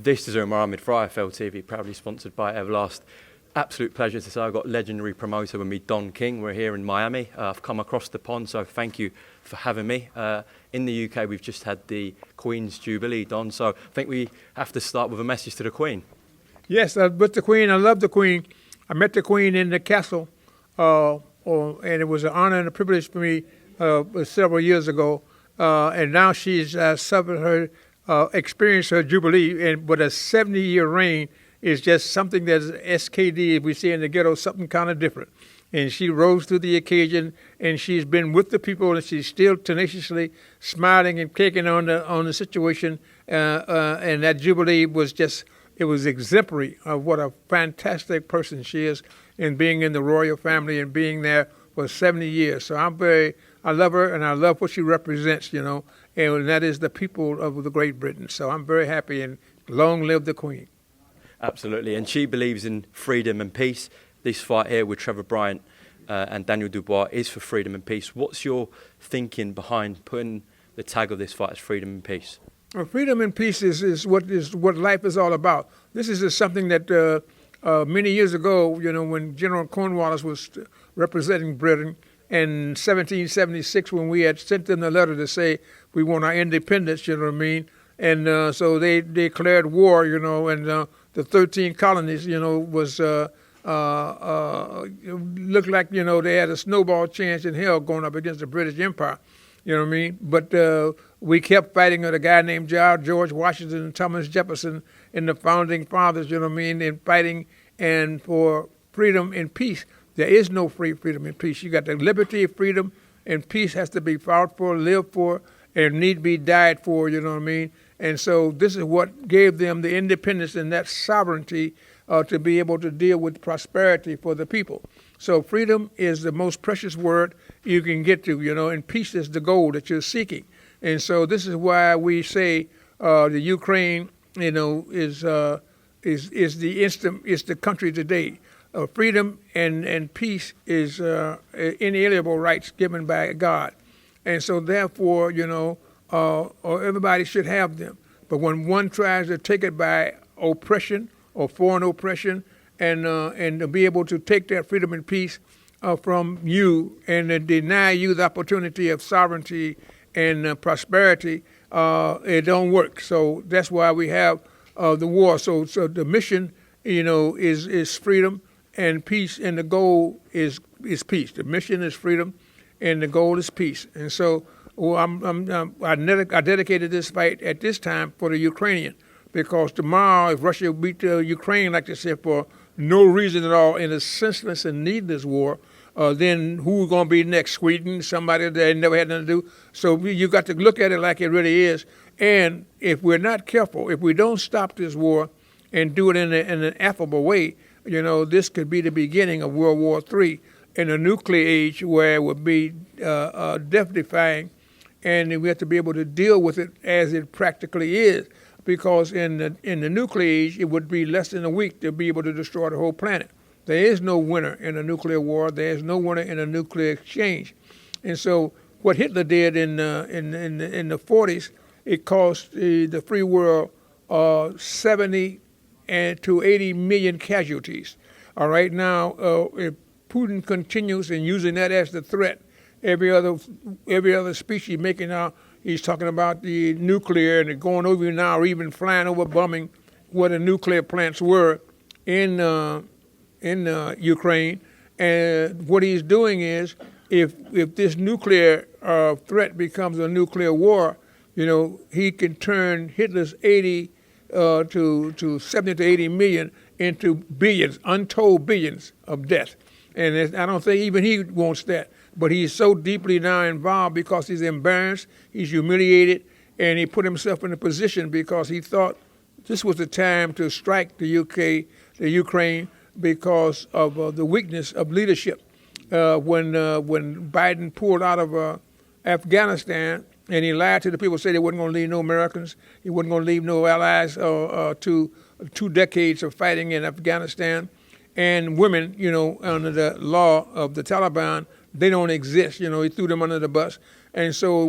This is Umar Ahmed for IFL TV, proudly sponsored by Everlast. Absolute pleasure to say I've got legendary promoter with me, Don King. We're here in Miami. I've come across the pond, so thank you for having me. In the UK, we've just had the Queen's Jubilee, Don, so I think we have to start with a message to the Queen. Yes, with the Queen, I love the Queen. I met the Queen in the castle, and it was an honor and a privilege for me several years ago. And now she's suffered her, experienced her Jubilee, and with a 70-year reign is just something that's SKD, we see in the ghetto, something kind of different. And she rose to the occasion, and she's been with the people, and she's still tenaciously smiling and taking on the situation. And that Jubilee was just, it was exemplary of what a fantastic person she is in being in the royal family and being there for 70 years. So I love her, and I love what she represents, you know, and that is the people of the Great Britain. So I'm very happy, and long live the Queen. Absolutely, and she believes in freedom and peace. This fight here with Trevor Bryant and Daniel Dubois is for freedom and peace. What's your thinking behind putting the tag of this fight as freedom and peace? Well, freedom and peace is what life is all about. This is something that many years ago, you know, when General Cornwallis was representing Britain in 1776, when we had sent them the letter to say we want our independence, you know what I mean? And so they declared war, you know, and the 13 colonies, you know, was looked like, you know, they had a snowball chance in hell going up against the British Empire, you know what I mean? But we kept fighting with a guy named George Washington and Thomas Jefferson and the founding fathers, you know what I mean, and fighting and for freedom and peace. There is no freedom and peace. You got the liberty, freedom, and peace has to be fought for, lived for, and need be died for, you know what I mean? And so this is what gave them the independence and that sovereignty to be able to deal with prosperity for the people. So freedom is the most precious word you can get to, you know, and peace is the goal that you're seeking. And so this is why we say the Ukraine, you know, is the country today. Freedom and peace is inalienable rights given by God. And so therefore, you know, everybody should have them. But when one tries to take it by oppression or foreign oppression and to be able to take that freedom and peace from you and deny you the opportunity of sovereignty and prosperity, it don't work. So that's why we have the war. So the mission, you know, is freedom and peace, and the goal is peace. The mission is freedom, and the goal is peace. And so I dedicated this fight at this time for the Ukrainian, because tomorrow, if Russia beat Ukraine, like they said, for no reason at all, in a senseless and needless war, then who's going to be next? Sweden, somebody that never had nothing to do. So you got to look at it like it really is. And if we're not careful, if we don't stop this war and do it in an affable way, you know, this could be the beginning of World War III in a nuclear age where it would be death-defying, and we have to be able to deal with it as it practically is. Because in the nuclear age, it would be less than a week to be able to destroy the whole planet. There is no winner in a nuclear war. There is no winner in a nuclear exchange. And so what Hitler did in the 40s, it cost the free world 70 to 80 million casualties. All right, now if Putin continues and using that as the threat, every other species making out. He's talking about the nuclear and going over now, or even flying over, bombing where the nuclear plants were in Ukraine. And what he's doing is, if this nuclear threat becomes a nuclear war, you know, he can turn Hitler's 80 to 70 to 80 million into billions, untold billions of death. And I don't think even he wants that. But he's so deeply now involved because he's embarrassed, he's humiliated, and he put himself in a position because he thought this was the time to strike the Ukraine, because of the weakness of leadership. When Biden pulled out of Afghanistan, and he lied to the people, said he wasn't going to leave no Americans, he wasn't going to leave no allies to 2 decades of fighting in Afghanistan. And women, you know, under the law of the Taliban, they don't exist. You know, he threw them under the bus. And so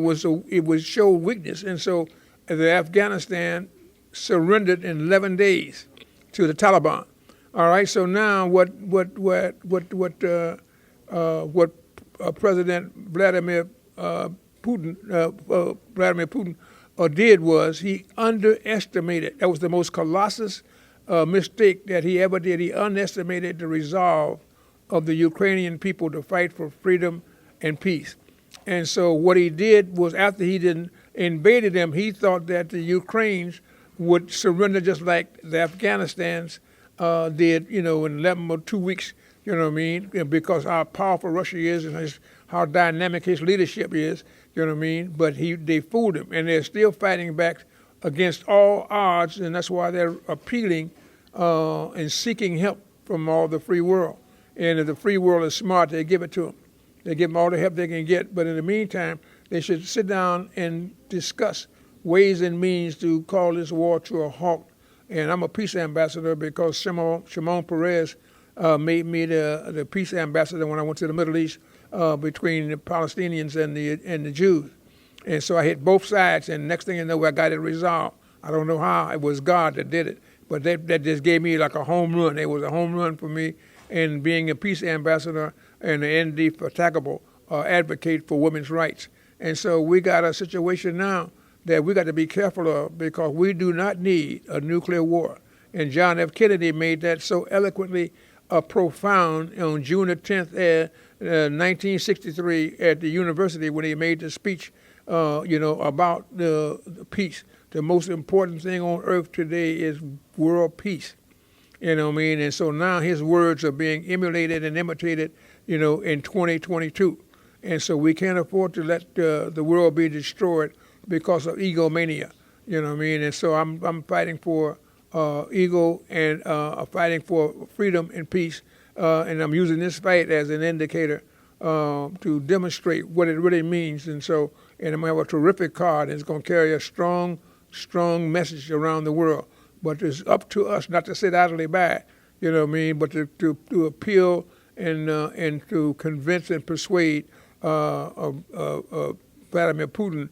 it was show weakness. And so the Afghanistan surrendered in 11 days to the Taliban. All right. So now what President Vladimir Putin did was he underestimated. That was the most colossal mistake that he ever did. He underestimated the resolve of the Ukrainian people to fight for freedom and peace. And so what he did was, after he didn't invaded them, he thought that the Ukrainians would surrender just like the Afghanistans did, in 11 or 2 weeks, you know what I mean? Because how powerful Russia is and how dynamic his leadership is, you know what I mean? But they fooled him, and they're still fighting back against all odds, and that's why they're appealing and seeking help from all the free world. And if the free world is smart, they give it to them. They give them all the help they can get. But in the meantime, they should sit down and discuss ways and means to call this war to a halt. And I'm a peace ambassador because Shimon Peres made me the peace ambassador when I went to the Middle East between the Palestinians and the Jews. And so I hit both sides, and next thing you know, I got it resolved. I don't know how. It was God that did it. But that just gave me like a home run. It was a home run for me in being a peace ambassador and an indefatigable advocate for women's rights. And so we got a situation now that we got to be careful of, because we do not need a nuclear war. And John F. Kennedy made that so eloquently profound on June the 10th, 1963 at the university when he made the speech, about the peace. The most important thing on earth today is world peace. You know what I mean? And so now his words are being emulated and imitated, in 2022. And so we can't afford to let the world be destroyed because of egomania. You know what I mean? And so I'm fighting for ego and fighting for freedom and peace. And I'm using this fight as an indicator to demonstrate what it really means. And I'm going to have a terrific card, and it's going to carry a strong message around the world. But it's up to us not to sit idly by, you know what I mean, but to appeal and to convince and persuade Vladimir Putin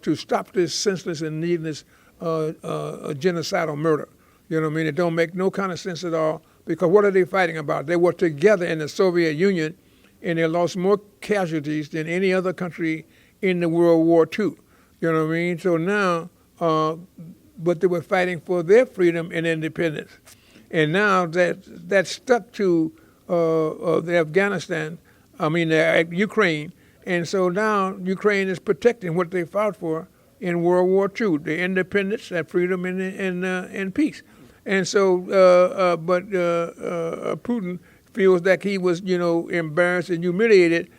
to stop this senseless and needless genocidal murder. You know what I mean? It don't make no kind of sense at all, because what are they fighting about? They were together in the Soviet Union, and they lost more casualties than any other country in the World War II. You know what I mean? So now, but they were fighting for their freedom and independence. And now that's stuck to Ukraine. And so now Ukraine is protecting what they fought for in World War II, the independence, and freedom, and peace. And so, but Putin feels like he was, embarrassed and humiliated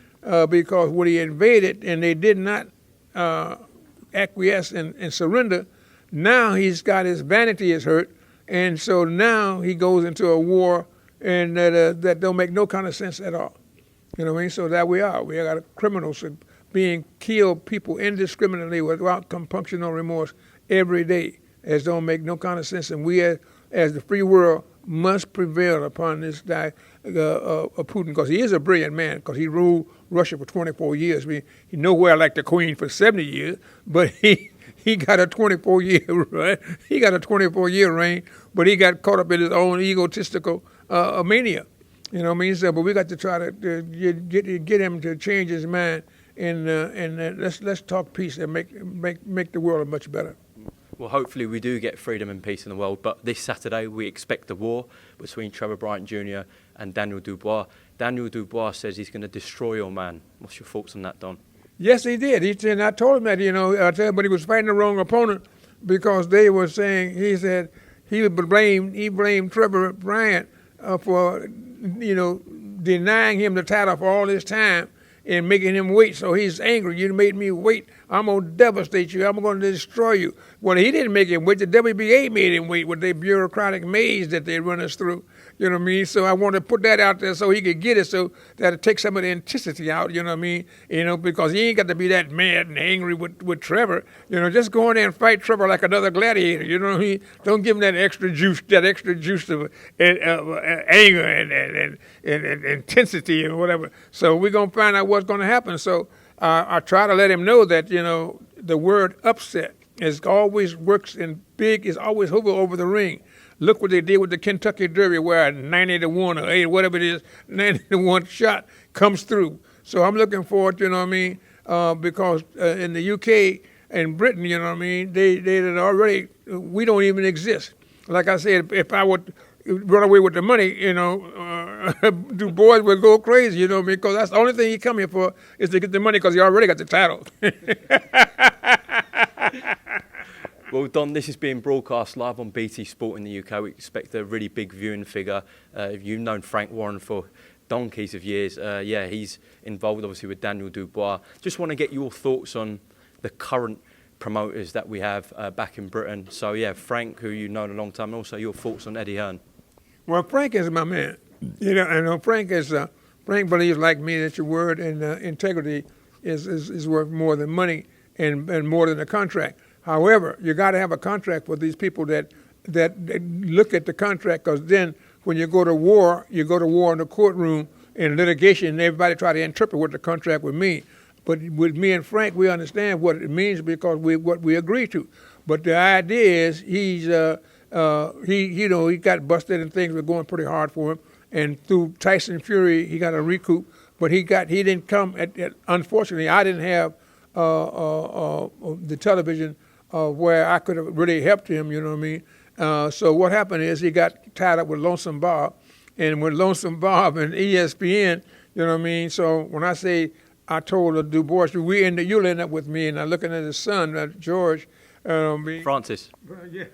because when he invaded and they did not acquiesce and surrender, now he's got his vanity is hurt, and so now he goes into a war and that don't make no kind of sense at all. You know what I mean? So that we are. We got criminals being killed, people indiscriminately without compunction or remorse every day. It don't make no kind of sense. And we as the free world must prevail upon this guy, Putin, because he is a brilliant man, because he ruled Russia for 24 years. I mean, he nowhere like the Queen for 70 years, but he got a 24-year right. He got a 24-year reign, but he got caught up in his own egotistical mania. You know what I mean? So, but we got to try to get him to change his mind, and let's talk peace and make the world much better. Well, hopefully we do get freedom and peace in the world, but this Saturday we expect a war between Trevor Bryant Jr. and Daniel Dubois. Daniel Dubois says he's going to destroy your man. What's your thoughts on that, Don? Yes, he did. I told him that, but he was fighting the wrong opponent, because they were saying, he said he blamed Trevor Bryant for, denying him the title for all this time and making him wait. So he's angry. You made me wait. I'm going to devastate you. I'm going to destroy you. Well, he didn't make him wait. The WBA made him wait with their bureaucratic maze that they run us through. You know what I mean? So I want to put that out there so he could get it, so that it takes some of the intensity out, you know what I mean? Because he ain't got to be that mad and angry with Trevor. Just go in there and fight Trevor like another gladiator, you know what I mean? Don't give him that extra juice of anger and intensity and whatever. So we're going to find out what's going to happen. So I try to let him know that, the word upset is always works in big, is always hover over the ring. Look what they did with the Kentucky Derby, where 90-1 or 80, whatever it is, 90-1 shot comes through. So I'm looking forward, you know what I mean, because in the UK and Britain, you know what I mean, they had already, we don't even exist. Like I said, if I would run away with the money, you know, Du Bois would go crazy, you know what I mean, because that's the only thing he come here for is to get the money because he already got the title. Well, Don, this is being broadcast live on BT Sport in the UK. We expect a really big viewing figure. You've known Frank Warren for donkeys of years. Yeah, he's involved obviously with Daniel Dubois. Just want to get your thoughts on the current promoters that we have back in Britain. So yeah, Frank, who you've known a long time, and also your thoughts on Eddie Hearn. Well, Frank is my man. You know, I know Frank is. Frank believes like me that your word and integrity is worth more than money and more than a contract. However, you got to have a contract for these people that look at the contract, because then when you go to war in the courtroom in litigation, and everybody try to interpret what the contract would mean. But with me and Frank, we understand what it means because what we agree to. But the idea is he got busted and things were going pretty hard for him. And through Tyson Fury, he got a recoup. But he didn't come unfortunately, I didn't have the television where I could have really helped him, you know what I mean? So what happened is he got tied up with Lonesome Bob, and with Lonesome Bob and ESPN, you know what I mean? So when I say, I told Du Bois, you'll end up with me, and I'm looking at his son, George. Francis. Yeah.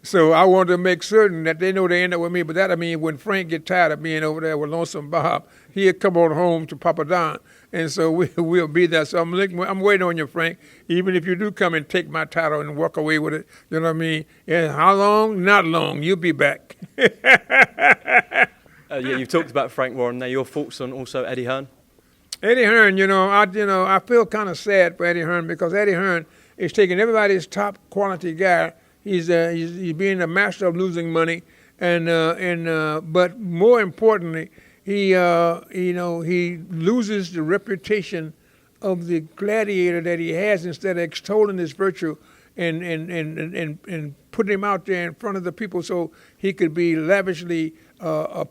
So I wanted to make certain that they know they end up with me, but that I mean when Frank get tired of being over there with Lonesome Bob, he'll come on home to Papa Don, and so we'll be there. So I'm waiting on you, Frank, even if you do come and take my title and walk away with it, you know what I mean? And how long? Not long. You'll be back. Yeah, you've talked about Frank Warren there. Your thoughts on also Eddie Hearn? Eddie Hearn, I feel kind of sad for Eddie Hearn because Eddie Hearn is taking everybody's top quality guy. He's being a master of losing money, but more importantly, he loses the reputation of the gladiator that he has instead of extolling his virtue and putting him out there in front of the people so he could be lavishly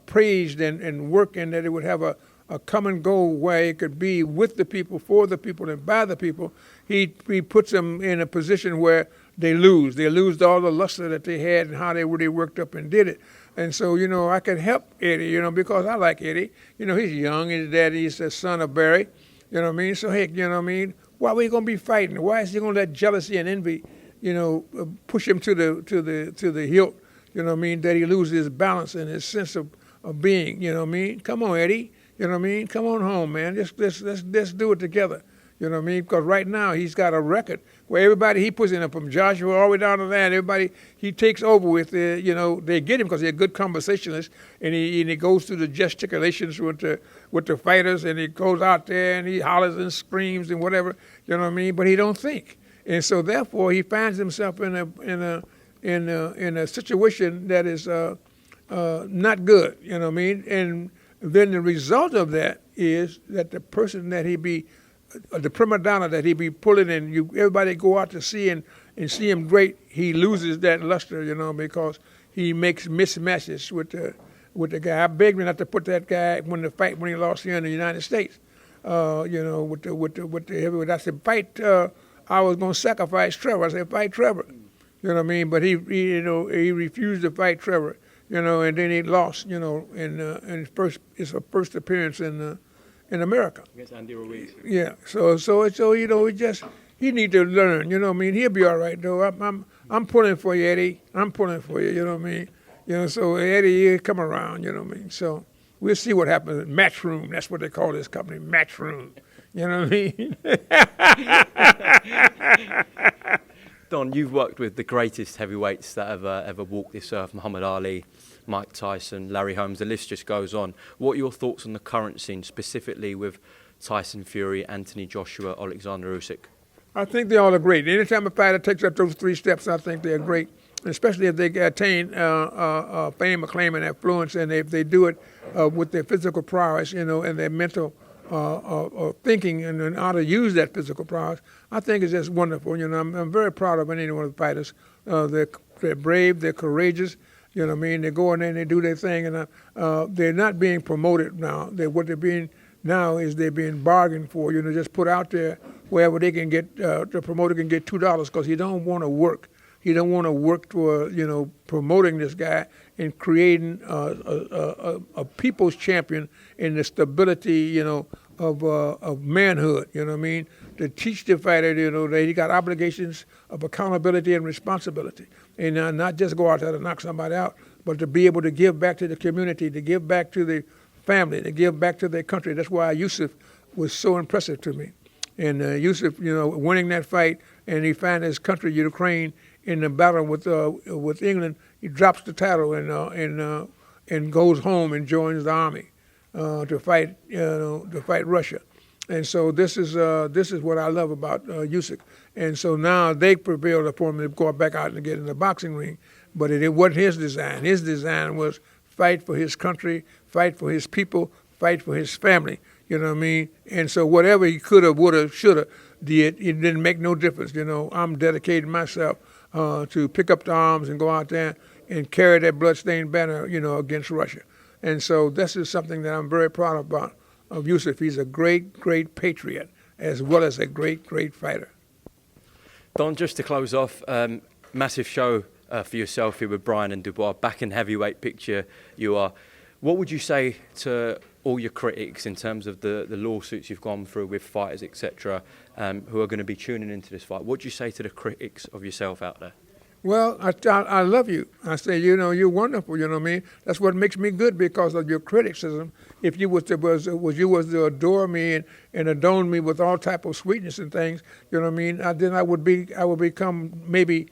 praised and work, and that it would have a common goal where it could be with the people, for the people, and by the people. He puts them in a position where they lose. They lose all the luster that they had and how they really worked up and did it. And so, I can help Eddie, because I like Eddie. He's young. His daddy's the son of Barry. You know what I mean? So, heck, why are we going to be fighting? Why is he going to let jealousy and envy, push him to the hilt, you know what I mean, that he loses his balance and his sense of being, you know what I mean? Come on, Eddie. You know what I mean? Come on home, man. Let's do it together. You know what I mean? Because right now he's got a record where everybody he puts in, from Joshua all the way down to that, everybody he takes over with, they get him because they're good conversationalists, and he goes through the gesticulations with the fighters, and he goes out there and he hollers and screams and whatever, you know what I mean? But he don't think, and so therefore he finds himself in a situation that is not good, you know what I mean? And then the result of that is that the person that he be, the prima donna that he be pulling in, everybody go out to see and see him great, he loses that luster, because he makes mismatches with the guy. I begged him not to put that guy when he lost here in the United States, with the heavyweight. I said, fight. I was going to sacrifice Trevor. I said, fight Trevor. You know what I mean? But he refused to fight Trevor. And then he lost, in his first appearance in America. Against Andy Ruiz. Yeah. So he need to learn. You know what I mean? He'll be all right though. I'm pulling for you, Eddie. I'm pulling for you. You know what I mean? So Eddie, he'll come around. You know what I mean? So we'll see what happens at Matchroom. That's what they call this company, Matchroom. You know what I mean? Don, you've worked with the greatest heavyweights that have ever walked this earth: Muhammad Ali, Mike Tyson, Larry Holmes. The list just goes on. What are your thoughts on the current scene, specifically with Tyson Fury, Anthony Joshua, Alexander Usyk? I think they all are great. Anytime a fighter takes up those three steps, I think they're great, especially if they attain fame, acclaim, and affluence, and if they do it with their physical prowess, and their mental thinking and how to use that physical prowess, I think is just wonderful. You know, I'm very proud of any one of the fighters. They're brave, they're courageous. You know what I mean? They go in there and they do their thing, and they're not being promoted now. What they're being now is they're being bargained for. You know, just put out there wherever they can get, the promoter can get $2 because he don't want to work. He don't want to work for, promoting this guy and creating a people's champion in the stability, of manhood. You know what I mean? To teach the fighter, that he got obligations of accountability and responsibility, and not just go out there to knock somebody out, but to be able to give back to the community, to give back to the family, to give back to their country. That's why Yusuf was so impressive to me. And Yusuf, winning that fight, and he found his country, Ukraine, in the battle with England. He drops the title and goes home and joins the army to fight Russia. And so this is what I love about Yusuf. And so now they prevailed upon him to go back out and get in the boxing ring. But it wasn't his design. His design was fight for his country, fight for his people, fight for his family. You know what I mean? And so whatever he could have, would have, should have did, it didn't make no difference. I'm dedicating myself to pick up the arms and go out there and carry that bloodstained banner, against Russia. And so this is something that I'm very proud about of Yusuf. He's a great, great patriot as well as a great, great fighter. Don, just to close off, massive show for yourself here with Brian and Dubois, back in heavyweight picture you are. What would you say to all your critics in terms of the lawsuits you've gone through with fighters, etc., who are going to be tuning into this fight? What do you say to the critics of yourself out there? Well, I love you. I say, you're wonderful. You know what I mean? That's what makes me good, because of your criticism. If you was to adore me and adorn me with all type of sweetness and things, you know what I mean? Then I would become maybe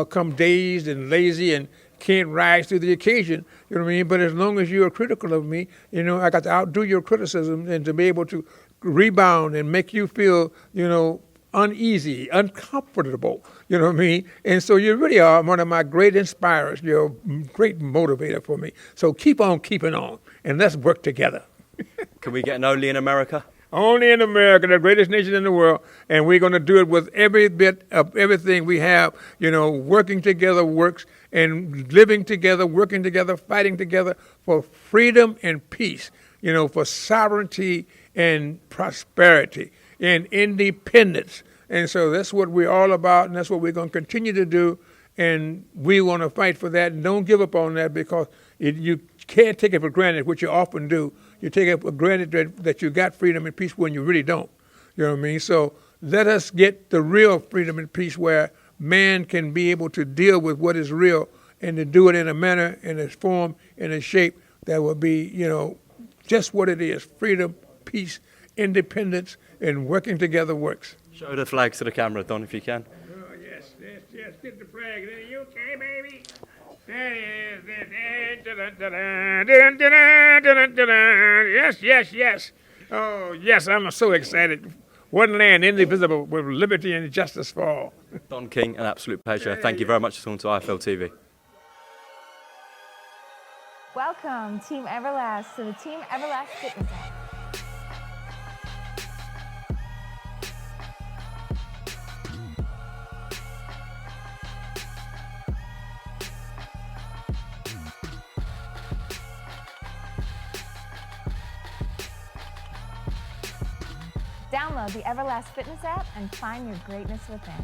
come dazed and lazy and can't rise to the occasion. You know what I mean? But as long as you are critical of me, I got to outdo your criticism and to be able to rebound and make you feel, uneasy, uncomfortable, you know what I mean? And so you really are one of my great inspirers. You're a great motivator for me. So keep on keeping on, and let's work together. Can we get an only in America? Only in America, the greatest nation in the world, and we're going to do it with every bit of everything we have. Working together works, and living together, working together, fighting together for freedom and peace, for sovereignty and prosperity and independence. And so that's what we're all about, and that's what we're going to continue to do, and we want to fight for that. And don't give up on that, because you can't take it for granted, which you often do. You take it for granted that you got freedom and peace when you really don't. You know what I mean? So let us get the real freedom and peace where man can be able to deal with what is real and to do it in a manner, in a form, in a shape that will be, just what it is: freedom, peace, independence, and working together works. Show the flags to the camera, Don, if you can. Oh, yes. Get the flag. In the UK, baby. Yes. Oh, yes, I'm so excited. One land indivisible with liberty and justice for all. Don King, an absolute pleasure. Thank you very much for coming to IFL TV. Welcome, Team Everlast, to the Team Everlast Fitness app. Download the Everlast Fitness app and find your greatness within.